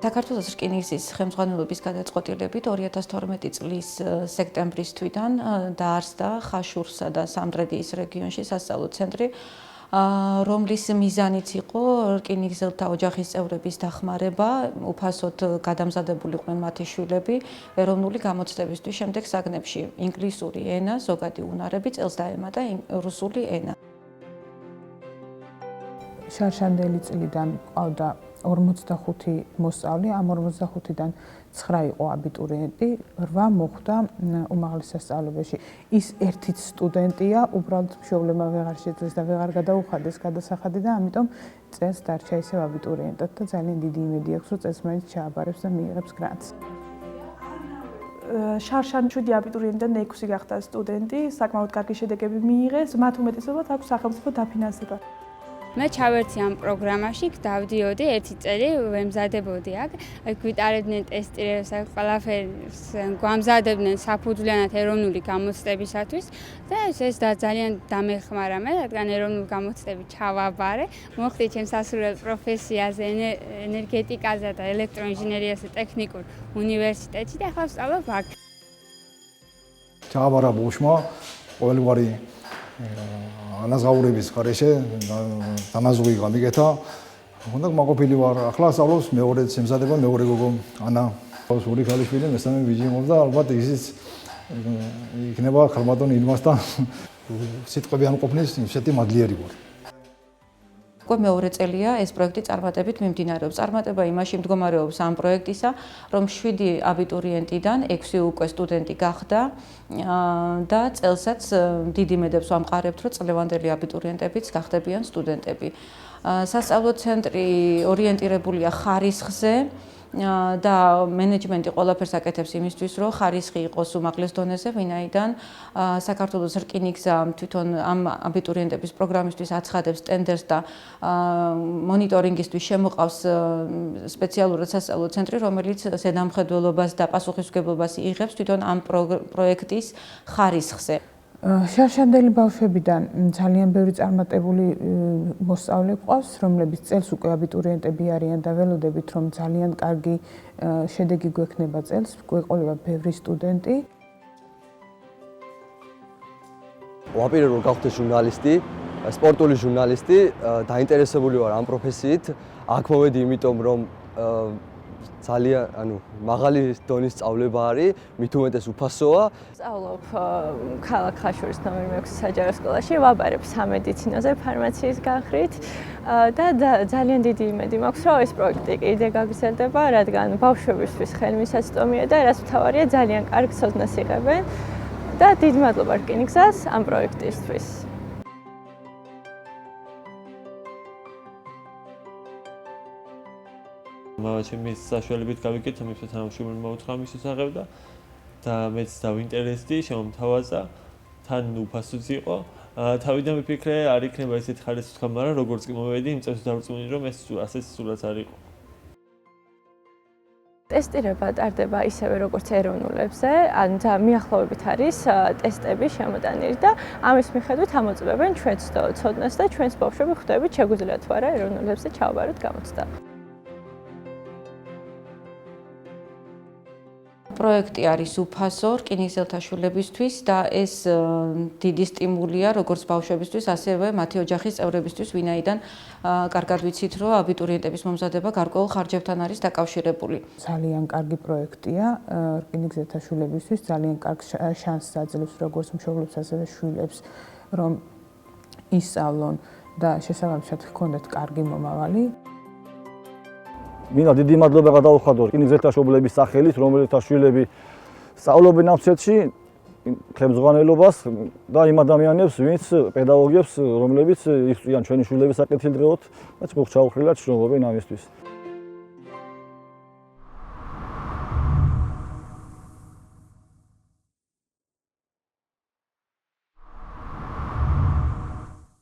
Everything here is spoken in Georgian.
საქართველოს რკინიგზის ხელმძღვანელობის გადაწყვეტილებით 2012 წლის სექტემბრის თვიდან დაარსდა ხაშურსა და სამტრედიის რეგიონში სასწავლო ცენტრი, რომლის მიზანიც იყო რკინიგზელთა ოჯახის წევრების დახმარება, უფასოდ გადამზადებულიყვნენ მათი შვილები ეროვნული გამოცდებისთვის შემდეგ საგნებში ინგლისური ენა, ზოგადი უნარები, წელს დაემატა რუსული ენა. შარშანდელი წლიდან ყავდა 45 მოსწავლე, ამ 45-დან 9 იყო აბიტურიენტი, 8 მოხვდა უმაღლეს სასწავლებელში. ის ერთიც სტუდენტია, უბრალოდ მშობლებმა ვეღარ შეძლეს და ვეღარ გადაუხადეს გადასახადი და ამიტომ წელს დარჩა ისევ აბიტურიენტად და ძალიან დიდი იმედი აქვს, რომ წელს მაინც ჩააბარებს და მიიღებს გრანტს. შარშან 7 აბიტურიენტიდან 6 გახდა სტუდენტი, საკმაოდ კარგი შედეგები მიიღეს, მათ უმეტესობად აქვს სახელმწიფო დაფინანსება. მე ჩავერთი ამ პროგრამაში, დავდიოდი, ერთი წელი ვემზადებოდი აქ, გვიტარებდნენ ტესტირებას, ყველაფერს გვამზადებდნენ საფუძვლიანად ეროვნული გამოცდებისათვის და ეს ძალიან დამეხმარა მე, რადგან ეროვნული გამოცდები ჩავაბარე, მოხდი ჩემს სასურველ პროფესიაზე, ენერგეტიკაზე და ელექტროინჟინერიასა ტექნიკურ უნივერსიტეტში და ახლა ვსწავლობ აქ. ჩავაბარა ბოშმა, ყოველგვარი ანაზღაურების გარეშე დანაზღვი გამიგეთა. უნდა მაყოფილი ვარ. ახლა სწავლობს მეორეც ემზადება მეორე გოგო ანა. ორი ქალიშვილი, მესამე ბიჭი მოვდა, ალბათ ისიც იქნება ხალბატონ ილმასთან სიტყვები არ ყოფნის ისეთი მადლიერი ვარ. უკვე მეორე წელია ეს პროექტი წარმატებით მიმდინარეობს. წარმატება იმაში მდგომარეობს ამ პროექტისა, რომ 7 აბიტურიენტიდან 6 უკვე სტუდენტი გახდა და წელსაც დიდი იმედებს ვამყარებთ, რომ წლევანდელი აბიტურიენტებიც გახდებიან სტუდენტები. სასწავლო ცენტრი ორიენტირებულია ხარისხზე და მენეჯმენტი ყველაფერს აკეთებს იმისთვის, რომ ხარისხი იყოს უმაღლეს დონეზე, ვინაიდან საქართველოს რკინიგზა თვითონ ამ აბიტურიენტების პროგრამისთვის აცხადებს ტენდერს და მონიტორინგისთვის შემოყავს სპეციალურად სასწავლო ცენტრი, რომელიც ზედამხედველობას და პასუხისმგებლობას იღებს თვითონ ამ პროექტის ხარისხზე. შარშანდელი ბავშვებიდან ძალიან ბევრი წარმატებული მოსწავლე გვყავს, რომლებიც წელს უკვე აბიტურიენტები არიან და ველოდებით, რომ ძალიან კარგი შედეგი გვექნება წელს, გვეყოლება ბევრი სტუდენტი. ვაპირე რომ გავხდე ჟურნალისტი, სპორტული ჟურნალისტი, დაინტერესებული ვარ ამ პროფესიით. აქ მოვედი იმიტომ, რომ ძალიან მაღალი დონის სწავლება არის, მით უმეტეს უფასოა. სწავლობ ქალაქ ხაშურის ნომერ 6 საჯარო სკოლაში, ვაბარებ სამედიცინოზე, ფარმაციის განხრით და ძალიან დიდი იმედი მაქვს, რომ ეს პროექტი კიდე გაგრძელდება, რადგან ბავშვებისთვის ხელმისაწვდომია და რაც მთავარია, ძალიან კარგ ცოდნას იღებენ და დიდი მადლობა რკინიგზას ამ პროექტისთვის. ჩემი საშუალებით გავიკეთე, მის თანამშრომლმა მოუთხა მის შესახებ და მეც დავინტერესდი, შემომთავაზა, თან უფასოც იყო. თავიდან ვიფიქრე, არ იქნება ესეთი ხარისხის გამარა, როგორც კი მოვედი, იმ წელს დავწმუნდი, რომ ეს ასეც სულაც არ იყო. ტესტირება ტარდება ისევე როგორც ეროვნულებზე, ან მიახლოებით არის ტესტები შემოტანილი და ამის მიხედვით ამოწმებენ ჩვენს ცოდნას და ჩვენს ბავშვები ხვდებით, შეგვიძლია თუ არა ეროვნულებზე ჩავაბაროთ გამოცდა. პროექტი არის უფასო რკინიგზელთა შვილებისთვის და ეს დიდი სტიმულია როგორც ბავშვებისთვის, ასევე მათი ოჯახის წევრებისთვის, ვინაიდან კარგად ვიცით, რომ აბიტურიენტების მომზადება გარკვეულ ხარჯებთან არის დაკავშირებული. ძალიან კარგი პროექტია რკინიგზელთა შვილებისთვის, ძალიან კარგ შანსს აძლევს როგორც მშობლებს, ასევე შვილებს, რომ ისწავლონ და შესაბამისად ჰქონდეთ კარგი მომავალი. მინდა დიდი მადლობა გადაუხადო რკინიგზელთა შობლების სახელით, რომელთა შვილები სწავლობენ ამ ცენტრში, ხელმძღვანელობას და იმ ადამიანებს, ვინც პედაგოგებს, რომლებიც იწვიან ჩვენი შვილების საკეთილდღეოდ, რაც მოხ ჩაუხრილად შრომობენ ამისთვის.